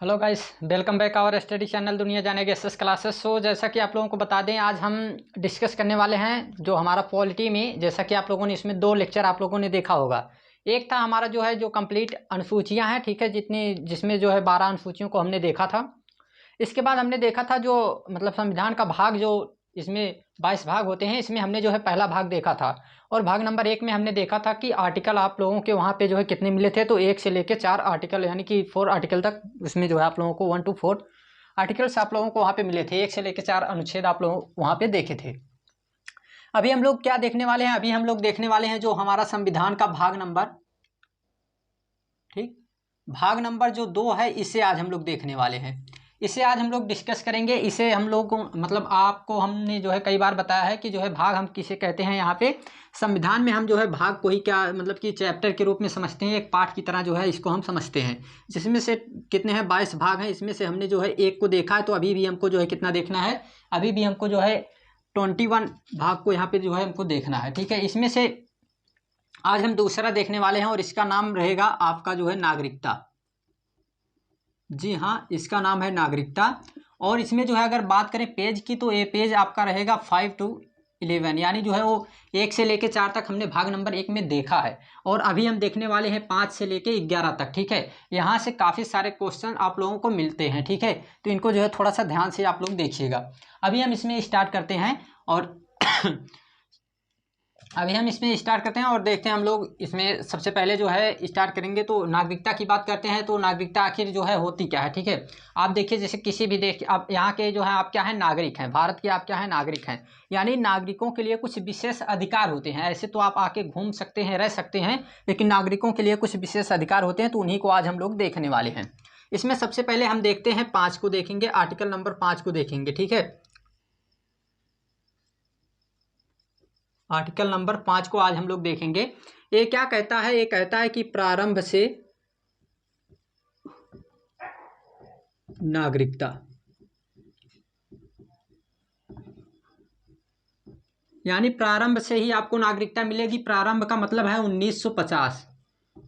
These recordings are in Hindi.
Hello guys, welcome back our study channel दुनिया जानेगी एसएस क्लासेस। जैसा कि आप लोगों को बता दें, आज हम डिस्कस करने वाले हैं जो हमारा पॉलिटी में, जैसा कि आप लोगों ने इसमें दो लेक्चर आप लोगों ने देखा होगा। एक था हमारा जो कंप्लीट अनुसूचियां हैं, ठीक है, जिसमें 12 अनुसूचियों को हमने देखा था। इसके बाद हमने देखा था जो संविधान का भाग, जो इसमें 22 भाग होते हैं, इसमें हमने पहला भाग देखा था। और भाग नंबर 1 में हमने देखा था कि आर्टिकल आप लोगों के वहाँ पे कितने मिले थे, तो 1 से लेके 4 आर्टिकल, यानी कि 4 आर्टिकल तक उसमें आप लोगों को 1 to 4 आर्टिकल्स आप लोगों को वहाँ पे मिले थे। 1 से लेके 4 अनुच्छेद आप लोग वहाँ पे देखे थे। अभी हम लोग क्या देखने वाले हैं? अभी हम लोग देखने वाले हैं जो हमारा संविधान का भाग नंबर, ठीक, भाग नंबर जो 2 है, इसे आज हम लोग देखने वाले हैं। इसे आज हम लोग डिस्कस करेंगे। इसे हम लोग को आपको हमने कई बार बताया है कि भाग हम किसे कहते हैं। यहाँ पे संविधान में हम भाग को ही क्या कि चैप्टर के रूप में समझते हैं, एक पाठ की तरह इसको हम समझते हैं। जिसमें से कितने हैं? 22 भाग हैं। इसमें से हमने एक को देखा है, तो अभी भी हमको कितना देखना है? अभी भी हमको 21 भाग को यहाँ पे हमको देखना है, ठीक है। इसमें से आज हम दूसरा देखने वाले हैं और इसका नाम रहेगा आपका नागरिकता। जी हाँ, इसका नाम है नागरिकता। और इसमें अगर बात करें पेज की, तो ये पेज आपका रहेगा 5 to 11, यानी वो 1 से लेके 4 तक हमने भाग नंबर 1 में देखा है। और अभी हम देखने वाले हैं 5 से लेके 11 तक, ठीक है। यहाँ से काफ़ी सारे क्वेश्चन आप लोगों को मिलते हैं, ठीक है। तो इनको थोड़ा सा ध्यान से आप लोग देखिएगा। अभी हम इसमें स्टार्ट करते हैं और और देखते हैं हम लोग इसमें सबसे पहले स्टार्ट करेंगे। तो नागरिकता की बात करते हैं। तो नागरिकता आखिर होती क्या है, ठीक है। आप देखिए, जैसे किसी भी देश, आप यहाँ के आप क्या हैं? नागरिक हैं। भारत के आप क्या हैं? नागरिक हैं। यानी नागरिकों के लिए कुछ विशेष अधिकार होते हैं। ऐसे तो आप आके घूम सकते हैं, रह सकते हैं, लेकिन नागरिकों के लिए कुछ विशेष अधिकार होते हैं, तो उन्हीं को आज हम लोग देखने वाले हैं। इसमें सबसे पहले हम देखते हैं 5 को देखेंगे, आर्टिकल नंबर 5 को देखेंगे, ठीक है। आर्टिकल नंबर 5 को आज हम लोग देखेंगे। ये क्या कहता है? ये कहता है कि प्रारंभ से नागरिकता, यानी प्रारंभ से ही आपको नागरिकता मिलेगी। प्रारंभ का मतलब है 1950,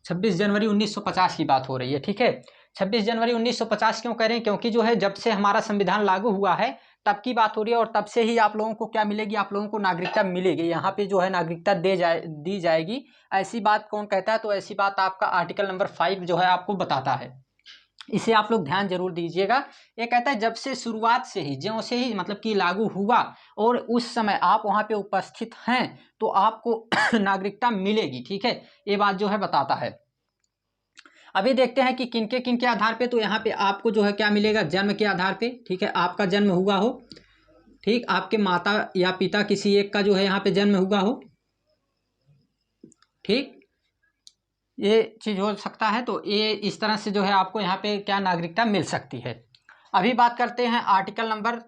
26 जनवरी 1950 की बात हो रही है, ठीक है। 26 जनवरी 1950 क्यों कह रहे हैं? क्योंकि जब से हमारा संविधान लागू हुआ है तब की बात हो रही है, और तब से ही आप लोगों को क्या मिलेगी? आप लोगों को नागरिकता मिलेगी। यहाँ पे नागरिकता दी जाएगी। ऐसी बात कौन कहता है? तो ऐसी बात आपका आर्टिकल नंबर 5 आपको बताता है। इसे आप लोग ध्यान जरूर दीजिएगा। ये कहता है जब से शुरुआत से ही, ज्यों से ही कि लागू हुआ और उस समय आप वहाँ पे उपस्थित हैं, तो आपको नागरिकता मिलेगी, ठीक है। ये बात बताता है। अभी देखते हैं कि किनके आधार पे। तो यहाँ पे आपको क्या मिलेगा? जन्म के आधार पे, ठीक है। आपका जन्म हुआ हो, ठीक, आपके माता या पिता किसी एक का यहाँ पे जन्म हुआ हो, ठीक, ये चीज़ हो सकता है। तो ये इस तरह से आपको यहाँ पे क्या नागरिकता मिल सकती है। अभी बात करते हैं आर्टिकल नंबर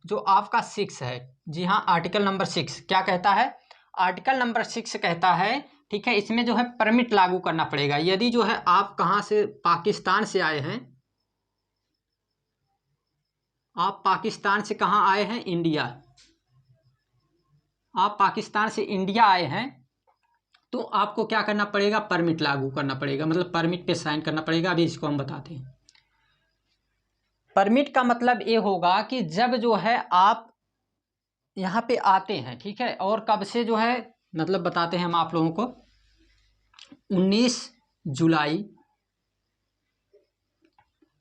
जो आपका 6 है। जी हाँ, आर्टिकल नंबर 6 क्या कहता है? आर्टिकल नंबर 6 कहता है, ठीक है, इसमें परमिट लागू करना पड़ेगा। यदि आप कहाँ से, पाकिस्तान से आए हैं, आप पाकिस्तान से कहाँ आए हैं? इंडिया। आप पाकिस्तान से इंडिया आए हैं, तो आपको क्या करना पड़ेगा? परमिट लागू करना पड़ेगा, मतलब परमिट पे साइन करना पड़ेगा। अभी इसको हम बताते हैं। परमिट का मतलब ये होगा कि जब आप यहाँ पे आते हैं, ठीक है, और कब से मतलब बताते हैं हम आप लोगों को। 19 जुलाई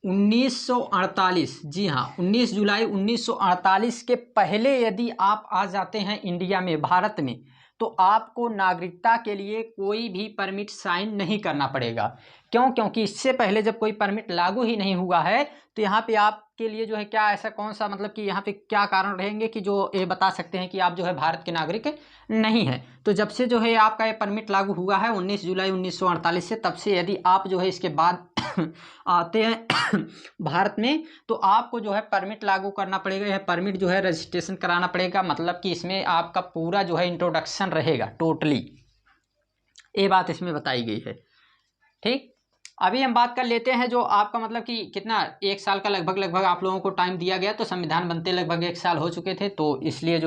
1948, जी हाँ, 19 जुलाई 1948 के पहले यदि आप आ जाते हैं इंडिया में, भारत में, तो आपको नागरिकता के लिए कोई भी परमिट साइन नहीं करना पड़ेगा। क्यों? क्योंकि इससे पहले जब कोई परमिट लागू ही नहीं हुआ है, तो यहाँ पे आपके लिए क्या ऐसा कौन सा, मतलब कि यहाँ पे क्या कारण रहेंगे कि ये बता सकते हैं कि आप भारत के नागरिक नहीं हैं। तो जब से आपका ये परमिट लागू हुआ है 19 जुलाई 1948 से, तब से यदि आप इसके बाद आते हैं भारत में, तो आपको परमिट लागू करना पड़ेगा। यह परमिट रजिस्ट्रेशन कराना पड़ेगा। मतलब कि इसमें आपका पूरा इंट्रोडक्शन रहेगा टोटली। ये बात इसमें बताई गई है, ठीक। अभी हम बात कर लेते हैं जो आपका मतलब कि कितना, 1 साल का लगभग आप लोगों को टाइम दिया गया। तो संविधान बनते लगभग 1 साल हो चुके थे, तो इसलिए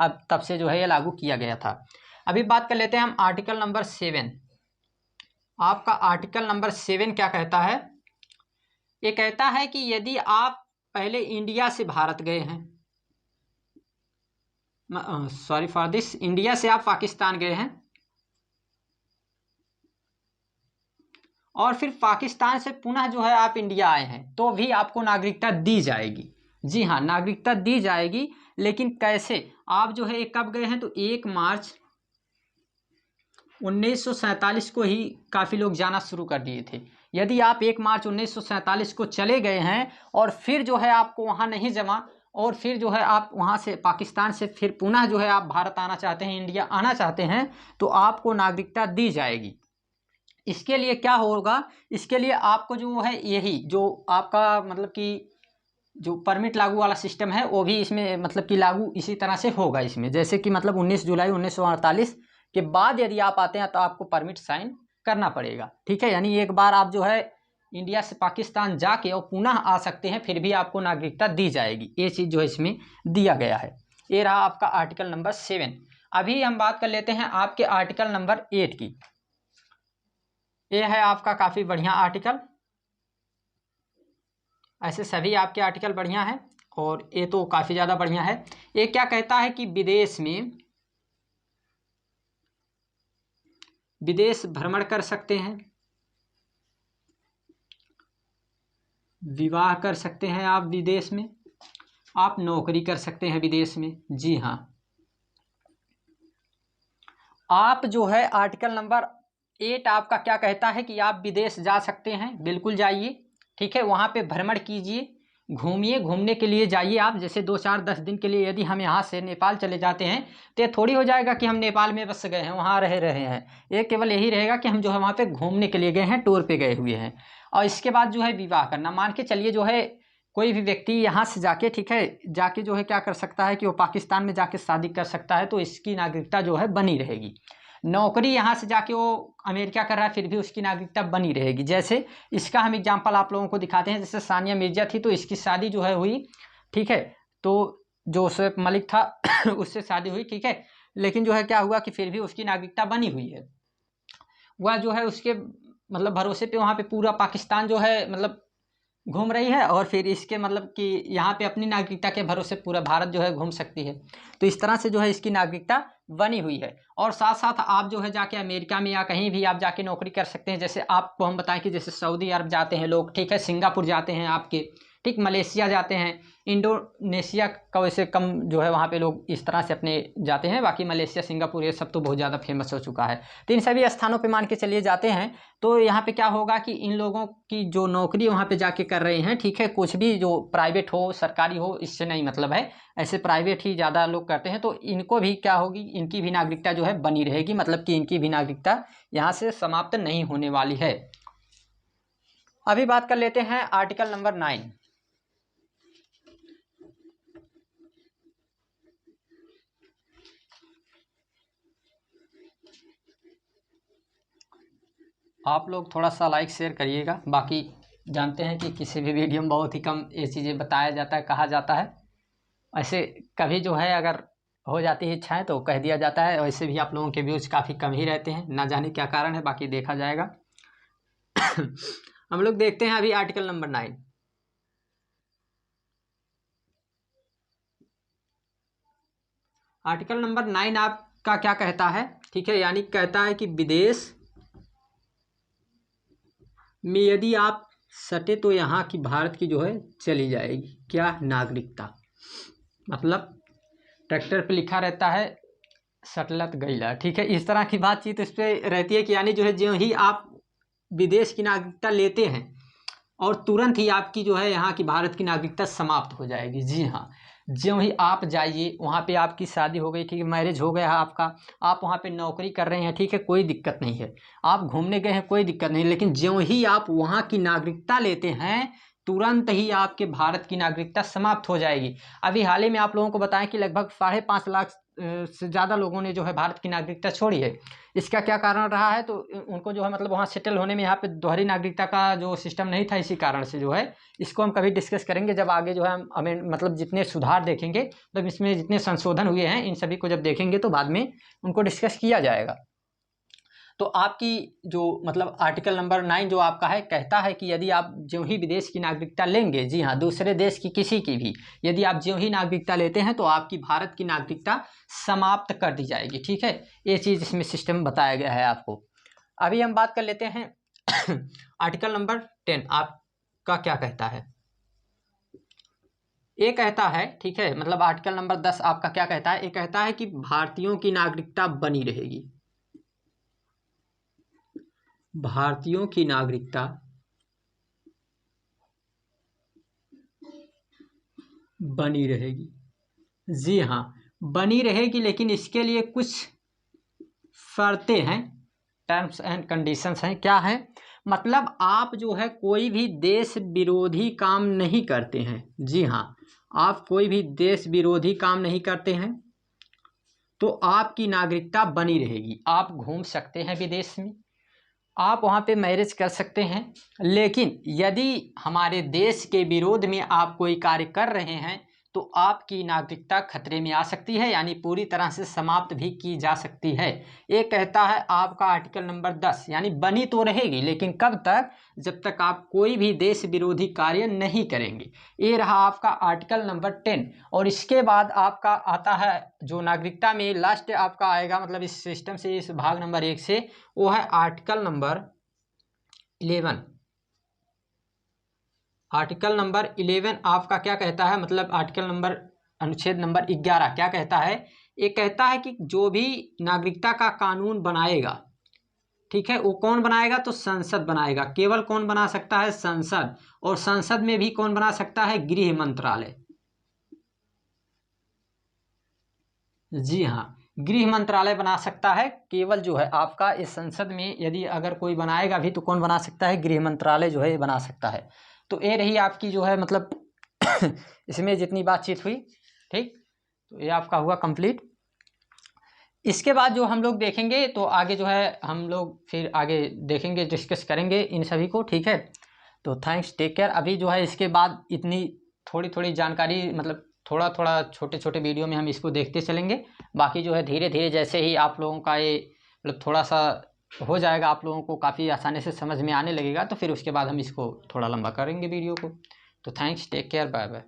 अब तब से ये लागू किया गया था। अभी बात कर लेते हैं हम आर्टिकल नंबर 7। आपका आर्टिकल नंबर 7 क्या कहता है? ये कहता है कि यदि आप पहले इंडिया से भारत गए हैं, सॉरी फॉर दिस, इंडिया से आप पाकिस्तान गए हैं और फिर पाकिस्तान से पुनः जो है आप इंडिया आए हैं, तो भी आपको नागरिकता दी जाएगी। जी हाँ, नागरिकता दी जाएगी, लेकिन कैसे? आप जो है कब गए हैं, तो 1 मार्च 1947 को ही काफ़ी लोग जाना शुरू कर दिए थे। यदि आप 1 मार्च 1947 को चले गए हैं और फिर जो है आपको वहाँ नहीं जमा, और फिर जो है आप वहाँ से पाकिस्तान से फिर पुनः जो है आप भारत आना चाहते हैं, इंडिया आना चाहते हैं, तो आपको नागरिकता दी जाएगी। इसके लिए क्या होगा? इसके लिए आपको जो है यही जो आपका मतलब कि जो परमिट लागू वाला सिस्टम है वो भी इसमें मतलब कि लागू इसी तरह से होगा इसमें। जैसे कि मतलब 19 जुलाई 1948 के बाद यदि आप आते हैं तो आपको परमिट साइन करना पड़ेगा, ठीक है। यानी एक बार आप जो है इंडिया से पाकिस्तान जाके और पुनः आ सकते हैं, फिर भी आपको नागरिकता दी जाएगी। ये चीज़ जो है इसमें दिया गया है। ये रहा आपका आर्टिकल नंबर 7। अभी हम बात कर लेते हैं आपके आर्टिकल नंबर 8 की। ये है आपका काफ़ी बढ़िया आर्टिकल। ऐसे सभी आपके आर्टिकल बढ़िया हैं और ये तो काफ़ी ज़्यादा बढ़िया है। ये क्या कहता है कि विदेश भ्रमण कर सकते हैं, विवाह कर सकते हैं आप विदेश में, आप नौकरी कर सकते हैं विदेश में। जी हाँ, आप जो है आर्टिकल नंबर 8 आपका क्या कहता है कि आप विदेश जा सकते हैं, बिल्कुल जाइए, ठीक है। वहाँ पे भ्रमण कीजिए, घूमिए, घूमने के लिए जाइए आप। जैसे 2 4 10 दिन के लिए यदि हम यहाँ से नेपाल चले जाते हैं तो ये थोड़ी हो जाएगा कि हम नेपाल में बस गए हैं, वहाँ रह रहे हैं। ये केवल यही रहेगा कि हम जो है वहाँ पे घूमने के लिए गए हैं, टूर पे गए हुए हैं। और इसके बाद जो है विवाह करना, मान के चलिए जो है कोई भी व्यक्ति यहाँ से जाके, ठीक है, जाके जो है क्या कर सकता है कि वो पाकिस्तान में जाके शादी कर सकता है, तो इसकी नागरिकता जो है बनी रहेगी। नौकरी यहाँ से जाके वो अमेरिका कर रहा है, फिर भी उसकी नागरिकता बनी रहेगी। जैसे इसका हम एग्जांपल आप लोगों को दिखाते हैं। जैसे सानिया मिर्जा थी, तो इसकी शादी जो है हुई, ठीक है, तो जो शोएब मलिक था उससे शादी हुई, ठीक है, लेकिन जो है क्या हुआ कि फिर भी उसकी नागरिकता बनी हुई है। वह जो है उसके मतलब भरोसे पे वहाँ पे पूरा पाकिस्तान जो है मतलब घूम रही है, और फिर इसके मतलब कि यहाँ पे अपनी नागरिकता के भरोसे पूरा भारत जो है घूम सकती है। तो इस तरह से जो है इसकी नागरिकता बनी हुई है। और साथ साथ आप जो है जाके अमेरिका में या कहीं भी आप जाके नौकरी कर सकते हैं। जैसे आपको हम बताएं कि जैसे सऊदी अरब जाते हैं लोग, ठीक है, सिंगापुर जाते हैं आपके, ठीक, मलेशिया जाते हैं, इंडोनेशिया का वैसे कम जो है वहाँ पे लोग इस तरह से अपने जाते हैं। बाकी मलेशिया, सिंगापुर ये सब तो बहुत ज़्यादा फेमस हो चुका है। तो इन सभी स्थानों पे मान के चलिए जाते हैं, तो यहाँ पे क्या होगा कि इन लोगों की जो नौकरी वहाँ पे जाके कर रहे हैं, ठीक है, कुछ भी जो प्राइवेट हो सरकारी हो इससे नहीं मतलब है, ऐसे प्राइवेट ही ज़्यादा लोग करते हैं। तो इनको भी क्या होगी, इनकी भी नागरिकता जो है बनी रहेगी, मतलब कि इनकी भी नागरिकता यहाँ से समाप्त नहीं होने वाली है। अभी बात कर लेते हैं आर्टिकल नंबर 9। आप लोग थोड़ा सा लाइक शेयर करिएगा। बाकी जानते हैं कि किसी भी वीडियो में बहुत ही कम ये चीज़ें बताया जाता है, कहा जाता है। ऐसे कभी जो है अगर हो जाती है इच्छाएं तो कह दिया जाता है। वैसे भी आप लोगों के व्यूज़ काफ़ी कम ही रहते हैं, ना जाने क्या कारण है, बाकी देखा जाएगा। हम लोग देखते हैं अभी आर्टिकल नंबर 9। आर्टिकल नंबर 9 आपका क्या कहता है, ठीक है, यानी कहता है कि विदेश में यदि आप सटे तो यहाँ की भारत की जो है चली जाएगी क्या, नागरिकता। मतलब ट्रैक्टर पे लिखा रहता है सटलत गईला, ठीक है, इस तरह की बातचीत इस पर रहती है कि यानी जो है ज्यों ही आप विदेश की नागरिकता लेते हैं और तुरंत ही आपकी जो है यहाँ की भारत की नागरिकता समाप्त हो जाएगी। जी हाँ, ज्यों ही आप जाइए वहाँ पे आपकी शादी हो गई, ठीक है, मैरिज हो गया है आपका, आप वहाँ पे नौकरी कर रहे हैं, ठीक है, कोई दिक्कत नहीं है, आप घूमने गए हैं, कोई दिक्कत नहीं, लेकिन ज्यों ही आप वहाँ की नागरिकता लेते हैं तुरंत ही आपके भारत की नागरिकता समाप्त हो जाएगी। अभी हाल ही में आप लोगों को बताएं कि लगभग 5.5 लाख से ज़्यादा लोगों ने जो है भारत की नागरिकता छोड़ी है। इसका क्या कारण रहा है, तो उनको जो है मतलब वहाँ सेटल होने में यहाँ पे दोहरी नागरिकता का जो सिस्टम नहीं था, इसी कारण से जो है इसको हम कभी डिस्कस करेंगे जब आगे जो है हम हमें मतलब जितने सुधार देखेंगे, मतलब इसमें जितने संशोधन हुए हैं इन सभी को जब देखेंगे तो बाद में उनको डिस्कस किया जाएगा। तो आपकी जो मतलब आर्टिकल नंबर 9 जो आपका है कहता है कि यदि आप जो ही विदेश की नागरिकता लेंगे, जी हाँ, दूसरे देश की किसी की भी यदि आप जो ही नागरिकता लेते हैं तो आपकी भारत की नागरिकता समाप्त कर दी जाएगी। ठीक है, ये चीज़ इसमें सिस्टम बताया गया है आपको। अभी हम बात कर लेते हैं आर्टिकल नंबर 10 आपका क्या कहता है। ये कहता है, ठीक है, मतलब आर्टिकल नंबर 10 आपका क्या कहता है। ये कहता है कि भारतीयों की नागरिकता बनी रहेगी, भारतीयों की नागरिकता बनी रहेगी। जी हाँ, बनी रहेगी, लेकिन इसके लिए कुछ शर्तें हैं, टर्म्स एंड कंडीशंस हैं। क्या है, मतलब आप जो है कोई भी देश विरोधी काम नहीं करते हैं। जी हाँ, आप कोई भी देश विरोधी काम नहीं करते हैं तो आपकी नागरिकता बनी रहेगी। आप घूम सकते हैं विदेश में, आप वहाँ पे मैरिज कर सकते हैं, लेकिन यदि हमारे देश के विरोध में आप कोई कार्य कर रहे हैं तो आपकी नागरिकता खतरे में आ सकती है, यानी पूरी तरह से समाप्त भी की जा सकती है। ये कहता है आपका आर्टिकल नंबर 10, यानी बनी तो रहेगी लेकिन कब तक, जब तक आप कोई भी देश विरोधी कार्य नहीं करेंगे। ये रहा आपका आर्टिकल नंबर 10। और इसके बाद आपका आता है जो नागरिकता में लास्ट आपका आएगा, मतलब इस सिस्टम से, इस भाग नंबर 1 से, वो है आर्टिकल नंबर 11। आर्टिकल नंबर 11 आपका क्या कहता है, मतलब आर्टिकल नंबर अनुच्छेद नंबर 11 क्या कहता है। ये कहता है कि जो भी नागरिकता का कानून बनाएगा, ठीक है, वो कौन बनाएगा, तो संसद बनाएगा। केवल कौन बना सकता है, संसद। और संसद में भी कौन बना सकता है, गृह मंत्रालय। जी हाँ, गृह मंत्रालय बना सकता है। केवल जो है आपका इस संसद में यदि अगर कोई बनाएगा भी तो कौन बना सकता है, गृह मंत्रालय जो है ये बना सकता है। तो ये रही आपकी जो है मतलब इसमें जितनी बातचीत हुई, ठीक, तो ये आपका हुआ कंप्लीट। इसके बाद जो हम लोग देखेंगे तो आगे जो है हम लोग फिर आगे देखेंगे, डिस्कस करेंगे इन सभी को। ठीक है, तो थैंक्स, टेक केयर। अभी जो है इसके बाद इतनी थोड़ी थोड़ी जानकारी, मतलब थोड़ा थोड़ा छोटे छोटे वीडियो में हम इसको देखते चलेंगे। बाकी जो है धीरे धीरे जैसे ही आप लोगों का ये मतलब थोड़ा सा हो जाएगा, आप लोगों को काफ़ी आसानी से समझ में आने लगेगा, तो फिर उसके बाद हम इसको थोड़ा लंबा करेंगे वीडियो को। तो thanks, take care, bye bye.